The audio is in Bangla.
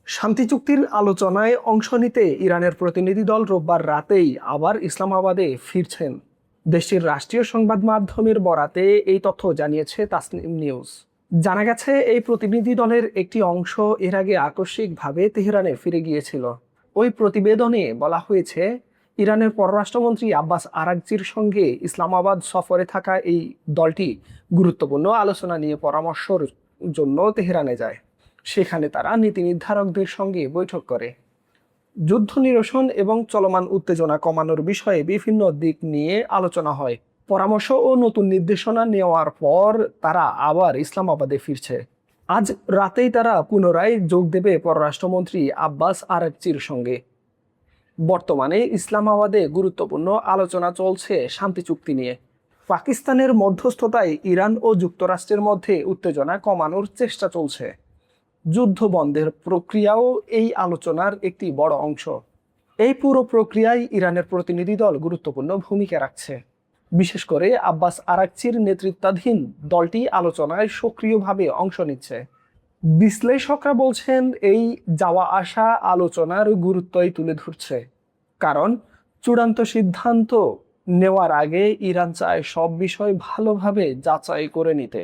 শান্তি চুক্তির আলোচনায় অংশ নিতে ইরানের প্রতিনিধি দল রোববার রাতেই আবার ইসলামাবাদে ফিরছেন। দেশটির রাষ্ট্রীয় সংবাদ মাধ্যমের বরাতে এই তথ্য জানিয়েছে তাসনিম নিউজ। জানা গেছে, এই প্রতিনিধি দলের একটি অংশ এর আগে আকস্মিকভাবে তেহরানে ফিরে গিয়েছিল। ওই প্রতিবেদনে বলা হয়েছে, ইরানের পররাষ্ট্রমন্ত্রী আব্বাস আরাগচির সঙ্গে ইসলামাবাদ সফরে থাকা এই দলটি গুরুত্বপূর্ণ আলোচনা নিয়ে পরামর্শের জন্য তেহরানে যায়। সেখানে তারা নীতি নির্ধারকদের সঙ্গে বৈঠক করে। যুদ্ধ নিরসন এবং চলমান উত্তেজনা কমানোর বিষয়ে বিভিন্ন দিক নিয়ে আলোচনা হয়। পরামর্শ ও নতুন নির্দেশনা নেওয়ার পর তারা আবার ইসলামাবাদে ফিরছে। আজ রাতেই তারা পুনরায় যোগ দেবে পররাষ্ট্রমন্ত্রী আব্বাস আরাগচির সঙ্গে। বর্তমানে ইসলামাবাদে গুরুত্বপূর্ণ আলোচনা চলছে শান্তি চুক্তি নিয়ে। পাকিস্তানের মধ্যস্থতায় ইরান ও যুক্তরাষ্ট্রের মধ্যে উত্তেজনা কমানোর চেষ্টা চলছে। যুদ্ধ বন্ধের প্রক্রিয়াও এই আলোচনার একটি বড় অংশ। এই পুরো প্রক্রিয়ায় ইরানের প্রতিনিধি দল গুরুত্বপূর্ণ ভূমিকা রাখছে। বিশেষ করে আব্বাস আরাগচির নেতৃত্বাধীন দলটি আলোচনায় সক্রিয়ভাবে অংশ নিচ্ছে। বিশ্লেষকরা বলছেন, এই যাওয়া আসা আলোচনার গুরুত্বই তুলে ধরছে, কারণ চূড়ান্ত সিদ্ধান্ত নেওয়ার আগে ইরান চায় সব বিষয় ভালোভাবে যাচাই করে নিতে।